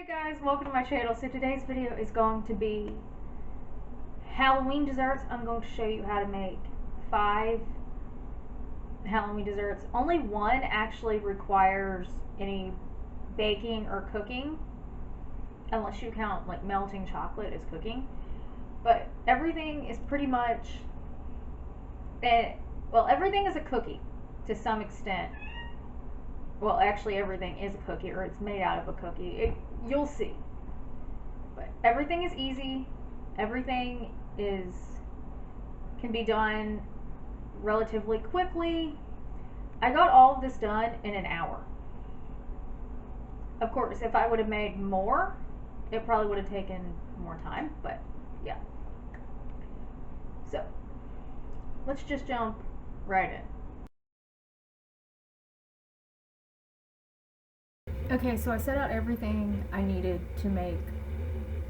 Hey guys, welcome to my channel. So today's video is going to be Halloween desserts. I'm going to show you how to make 5 Halloween desserts. Only one actually requires any baking or cooking, unless you count like melting chocolate as cooking. But everything is pretty much, everything is a cookie to some extent. Well, actually everything is a cookie, or it's made out of a cookie. You'll see. But everything is easy. Everything can be done relatively quickly. I got all of this done in an hour. Of course, if I would have made more, it probably would have taken more time, but yeah. So, let's just jump right in. Okay, so I set out everything I needed to make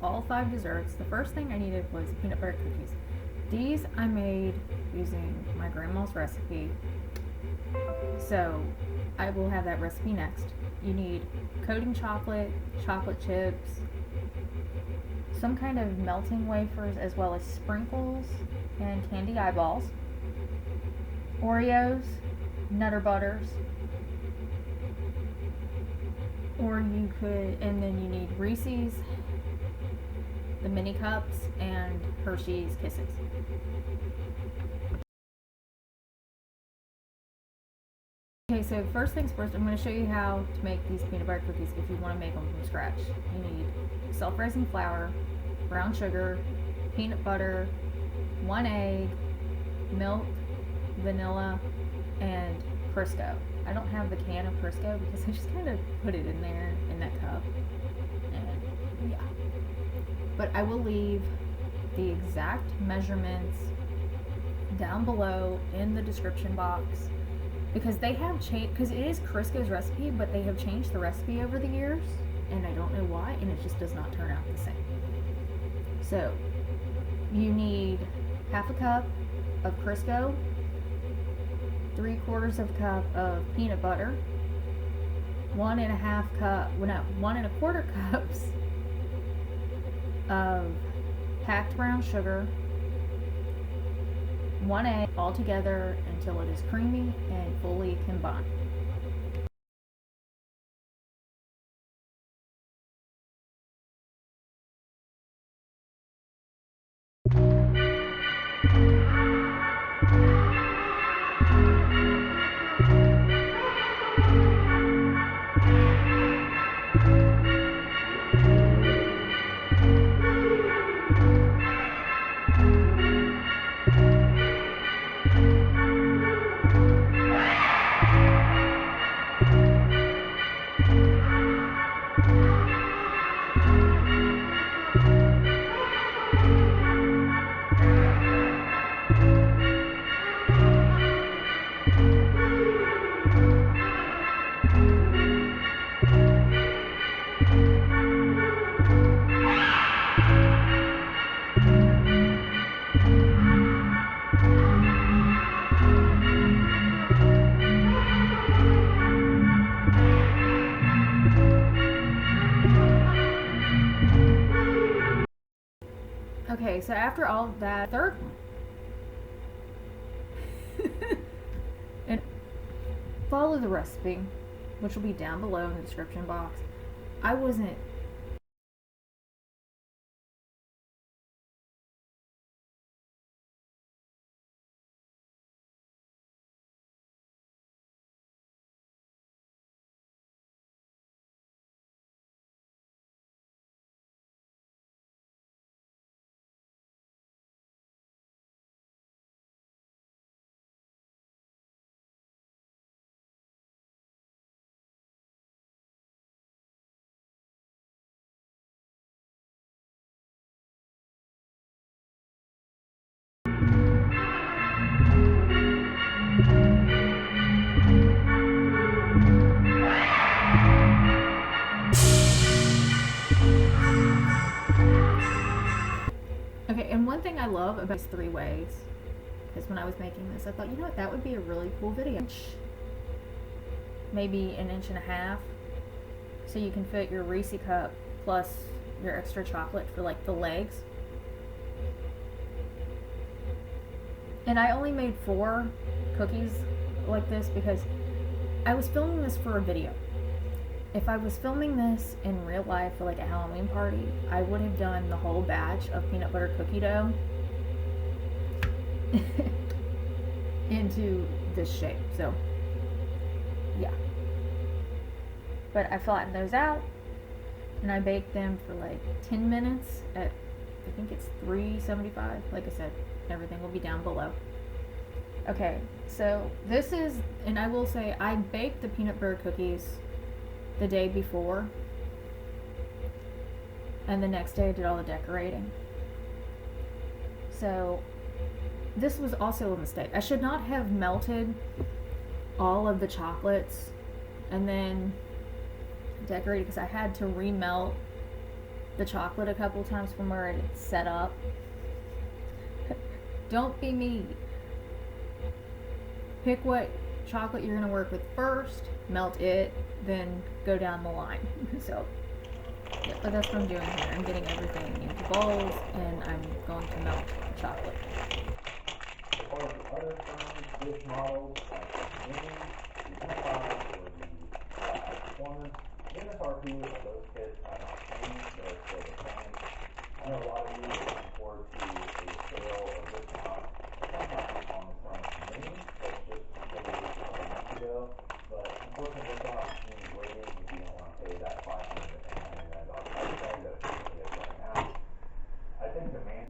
all 5 desserts. The first thing I needed was peanut butter cookies. These I made using my grandma's recipe, so I will have that recipe next. You need coating chocolate, chocolate chips, some kind of melting wafers, as well as sprinkles and candy eyeballs, Oreos, Nutter Butters, and then you need Reese's, the mini cups, and Hershey's Kisses. Okay, so first things first, I'm going to show you how to make these peanut butter cookies if you want to make them from scratch. You need self-raising flour, brown sugar, peanut butter, 1 egg, milk, vanilla, and Crisco. I don't have the can of Crisco because I just kind of put it in there in that cup, and yeah. But I will leave the exact measurements down below in the description box, because they have changed, because it is Crisco's recipe, but they have changed the recipe over the years, and I don't know why, and it just does not turn out the same. So you need half a cup of Crisco, 3/4 of a cup of peanut butter, 1.25 cups of packed brown sugar, 1 egg, all together until it is creamy and fully combined. Okay, so after all of that, third one. And follow the recipe, which will be down below in the description box. I wasn't okay, and one thing I love about these 3 ways, because when I was making this, I thought, you know what, that would be a really cool video. Maybe 1.5 inches, so you can fit your Reese cup plus your extra chocolate for like the legs. And I only made 4 cookies like this because I was filming this for a video. If I was filming this in real life for like a Halloween party, I would have done the whole batch of peanut butter cookie dough into this shape. So yeah, but I flattened those out and I baked them for like 10 minutes at, I think it's 375. Like I said, everything will be down below. Okay, so this is, and I will say I baked the peanut butter cookies the day before, and the next day I did all the decorating. So this was also a mistake. I should not have melted all of the chocolates and then decorated, because I had to remelt the chocolate a couple times from where it's set up. Don't be me. Pick what chocolate you're going to work with first, melt it, then go down the line. So yeah, but that's what I'm doing here. I'm getting everything into bowls and I'm going to melt the chocolate. Or other firms, dish models like mini-Reese, the performance, MSRP of those kits have not changed, they're still the same. I know a lot of you are looking forward to a sale or discount sometime on the front mini that's just introduced a couple months ago, but unfortunately there's no opportunity waiting if you don't want to pay that $599 price tag that it is right now. I think demand.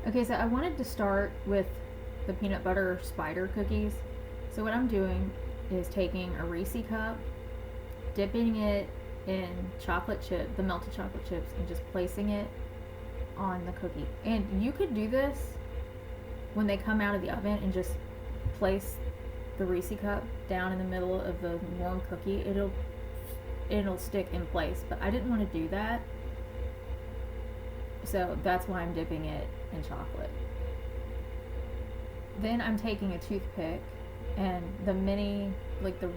Okay, so I wanted to start with the peanut butter spider cookies. So what I'm doing is taking a Reese cup, dipping it in chocolate chip, the melted chocolate chips, and just placing it on the cookie. And you could do this when they come out of the oven and just place the Reese cup down in the middle of the warm cookie. It'll stick in place, but I didn't want to do that. So that's why I'm dipping it in chocolate. Then I'm taking a toothpick and the mini, like the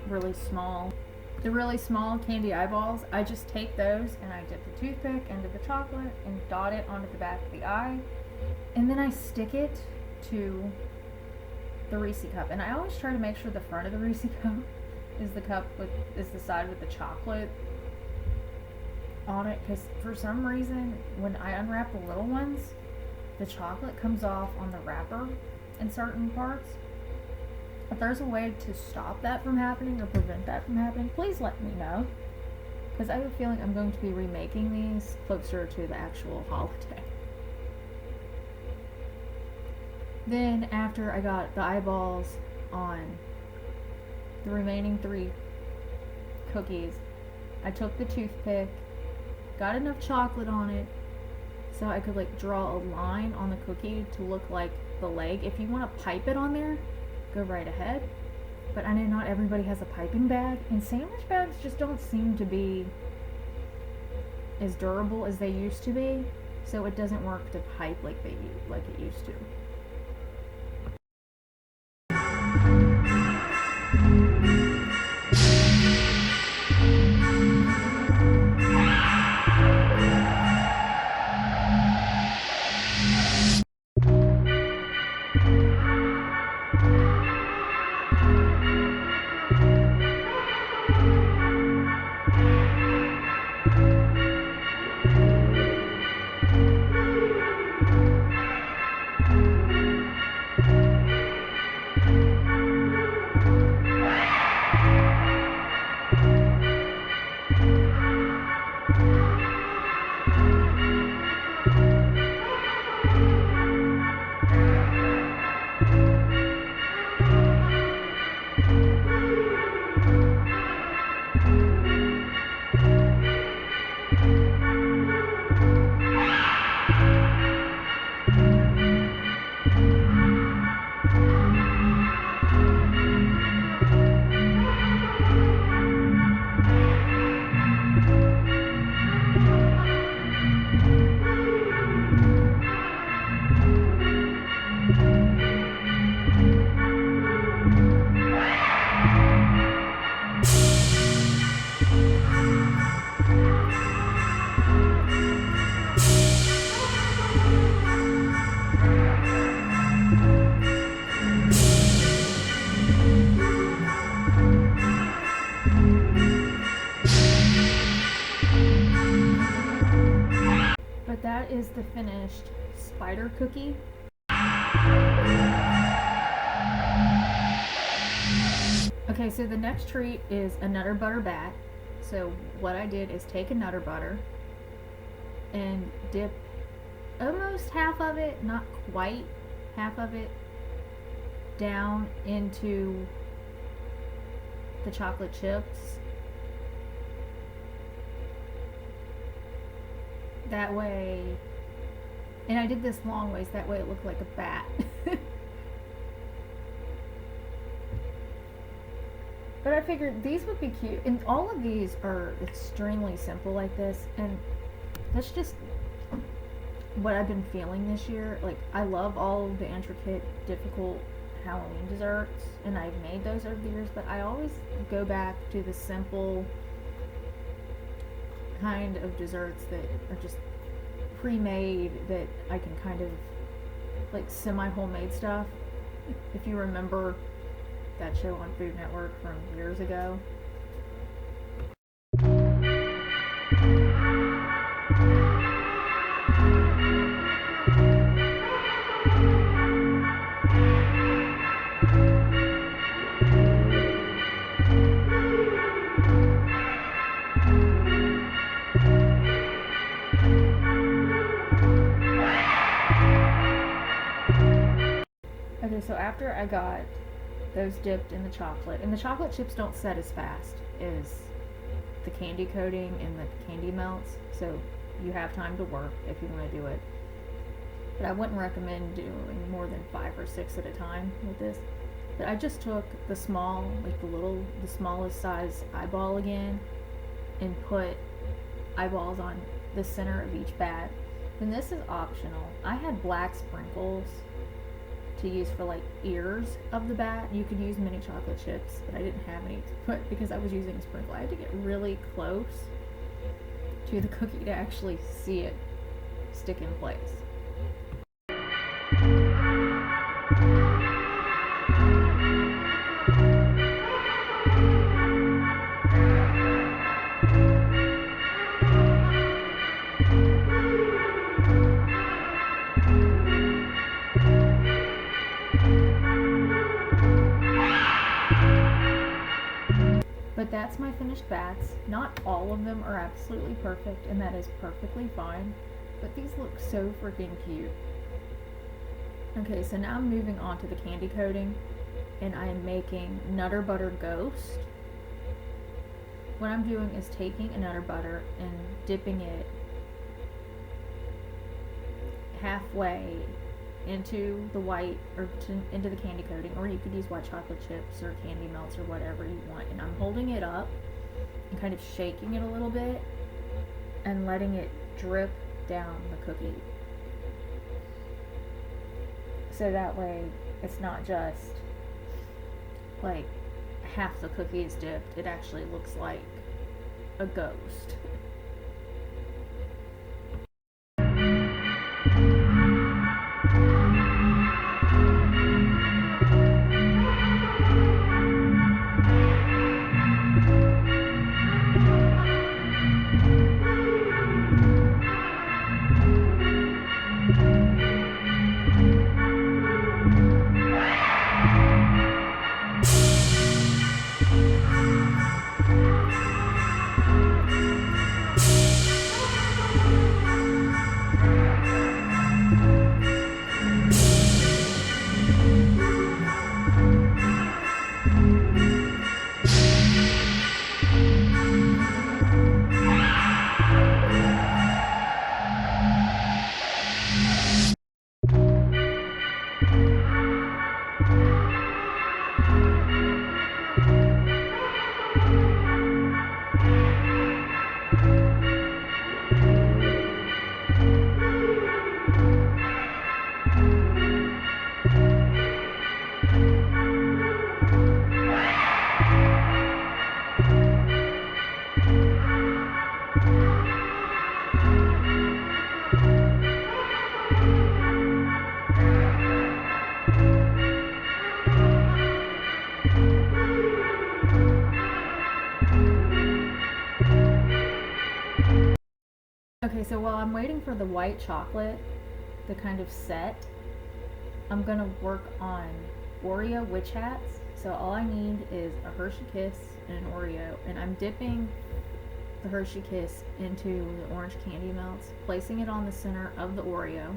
really small candy eyeballs, I just take those and I dip the toothpick into the chocolate and dot it onto the back of the eye. And then I stick it to the Reese cup. And I always try to make sure the front of the Reese cup is the side with the chocolate on it, because for some reason when I unwrap the little ones, the chocolate comes off on the wrapper in certain parts. If there's a way to stop that from happening or prevent that from happening, please let me know, because I have a feeling I'm going to be remaking these closer to the actual holiday. Then after I got the eyeballs on the remaining 3 cookies, I took the toothpick, got enough chocolate on it so I could like draw a line on the cookie to look like the leg. If you want to pipe it on there, go right ahead. But I know not everybody has a piping bag, and sandwich bags just don't seem to be as durable as they used to be, so it doesn't work to pipe like it used to. that is the finished spider cookie. Okay, so the next treat is a Nutter Butter bat. So what I did is take a Nutter Butter and dip almost half of it, not quite half of it, down into the chocolate chips. That way, and I did this long ways, that way it looked like a bat. But I figured these would be cute, and all of these are extremely simple like this, and that's just what I've been feeling this year. Like, I love all the intricate, difficult Halloween desserts, and I've made those over the years, but I always go back to the simple kind of desserts that are just pre-made, that I can kind of, like, semi-homemade stuff. If you remember that show on Food Network from years ago. Okay, so after I got those dipped in the chocolate, and the chocolate chips don't set as fast as the candy coating and the candy melts, so you have time to work if you want to do it. But I wouldn't recommend doing more than 5 or 6 at a time with this. But I just took the small, like the smallest size eyeball again, and put eyeballs on the center of each bat. And this is optional. I had black sprinkles to use for like ears of the bat. You could use mini chocolate chips, but I didn't have any to put because I was using a sprinkle. I had to get really close to the cookie to actually see it stick in place. But that's my finished bats. Not all of them are absolutely perfect, and that is perfectly fine. But these look so freaking cute. Okay, so now I'm moving on to the candy coating, and I am making Nutter Butter Ghost. What I'm doing is taking a Nutter Butter and dipping it halfway into the white, or into the candy coating, or you could use white chocolate chips or candy melts or whatever you want. And I'm holding it up and kind of shaking it a little bit and letting it drip down the cookie. So that way it's not just like half the cookie is dipped, it actually looks like a ghost. Okay, so while I'm waiting for the white chocolate to kind of set, I'm gonna work on Oreo witch hats. So all I need is a Hershey Kiss and an Oreo, and I'm dipping the Hershey Kiss into the orange candy melts, placing it on the center of the Oreo.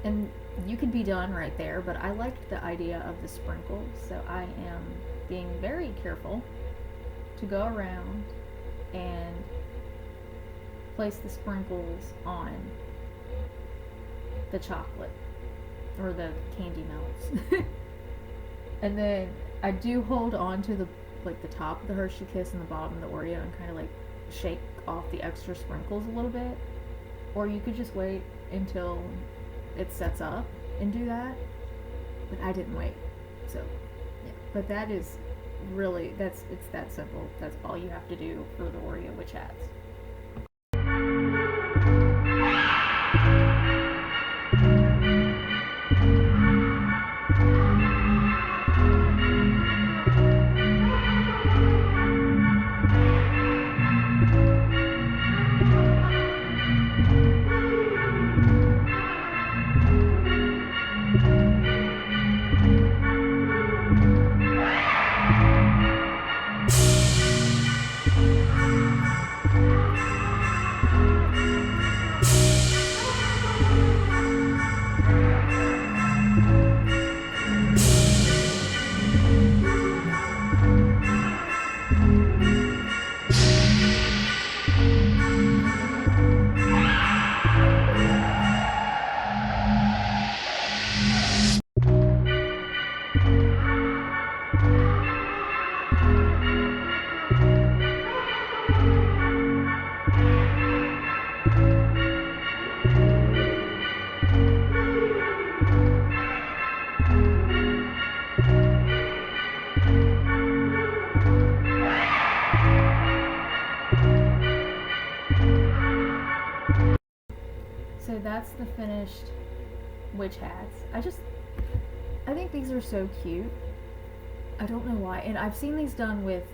And you could be done right there, but I liked the idea of the sprinkles, so I am being very careful to go around and place the sprinkles on the chocolate or the candy melts. And then I do hold on to the top of the Hershey Kiss and the bottom of the Oreo and kind of like shake off the extra sprinkles a little bit. Or you could just wait until it sets up and do that. But I didn't wait. So yeah. But that is really it's that simple. That's all you have to do for the Oreo witch hats. So that's the finished witch hats. I think these are so cute. I don't know why. And I've seen these done with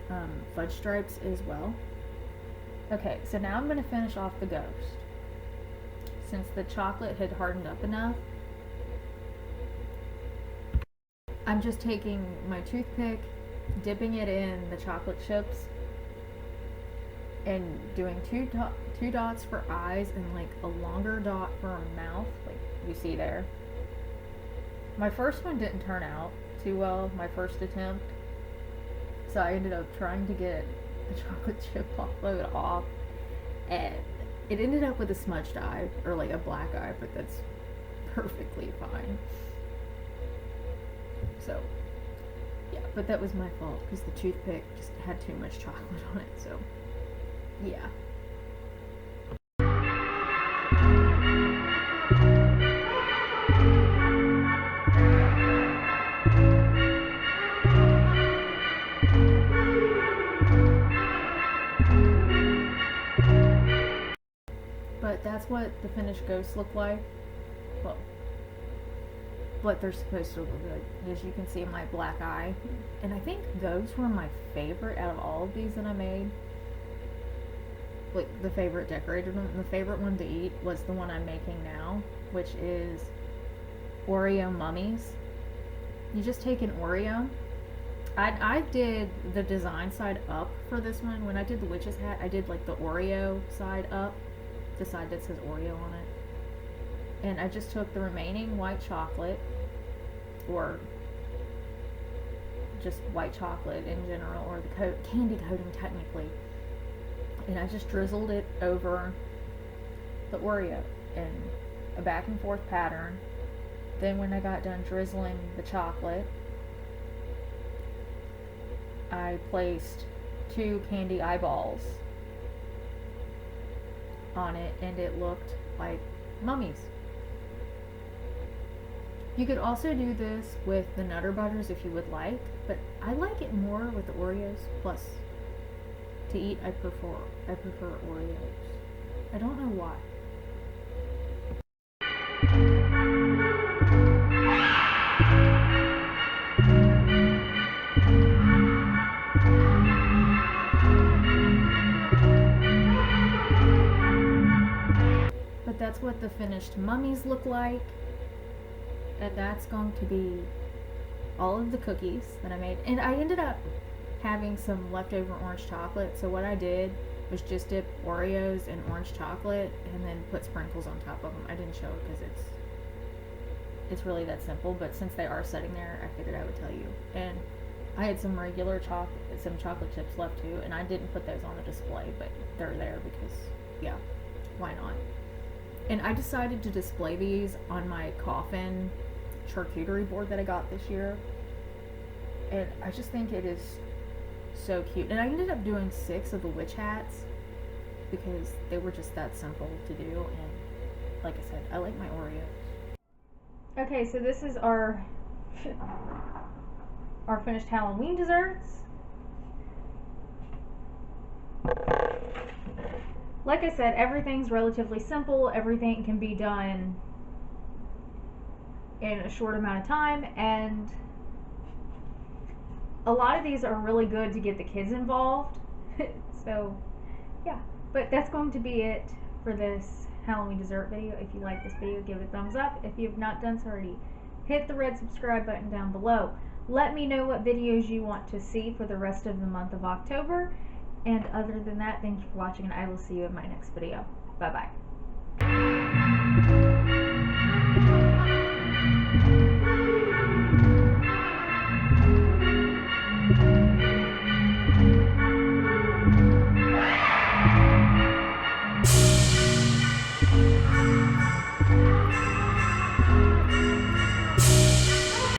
fudge stripes as well. Okay, so now I'm going to finish off the ghost. Since the chocolate had hardened up enough, I'm just taking my toothpick, dipping it in the chocolate chips, and doing two dots for eyes and like a longer dot for a mouth, like you see there. My first one didn't turn out too well, my first attempt, so I ended up trying to get the chocolate chip offload off, and it ended up with a smudged eye, or like a black eye, but that's perfectly fine. So yeah, but that was my fault because the toothpick just had too much chocolate on it, so yeah. But that's what the finished ghosts look like. Well, what they're supposed to look like. As you can see, my black eye. And I think those were my favorite out of all of these that I made. Like, the favorite decorated one. The favorite one to eat was the one I'm making now, which is Oreo mummies. You just take an Oreo. I did the design side up for this one. When I did the witch's hat, I did like the Oreo side up, the side that says Oreo on it. And I just took the remaining white chocolate, or just white chocolate in general, or the candy coating technically, and I just drizzled it over the Oreo in a back and forth pattern. Then when I got done drizzling the chocolate, I placed 2 candy eyeballs on it, and it looked like mummies. You could also do this with the Nutter Butters if you would like, but I like it more with the Oreos. Plus, to eat, I prefer Oreos. I don't know why. that's what the finished mummies look like. And that's going to be all of the cookies that I made. And I ended up having some leftover orange chocolate. So what I did was just dip Oreos in orange chocolate and then put sprinkles on top of them. I didn't show it because it's really that simple. But since they are sitting there, I figured I would tell you. And I had some regular some chocolate chips left too, and I didn't put those on the display, but they're there because, yeah, why not? And I decided to display these on my coffin charcuterie board that I got this year, and I just think it is so cute. And I ended up doing 6 of the witch hats because they were just that simple to do, and like I said, I like my Oreos. Okay, so this is our finished Halloween desserts. Like I said, everything's relatively simple. Everything can be done in a short amount of time, and a lot of these are really good to get the kids involved. So yeah, but that's going to be it for this Halloween dessert video. If you like this video, give it a thumbs up. If you have not done so already, hit the red subscribe button down below. Let me know what videos you want to see for the rest of the month of October. And other than that, thank you for watching, and I will see you in my next video. Bye bye.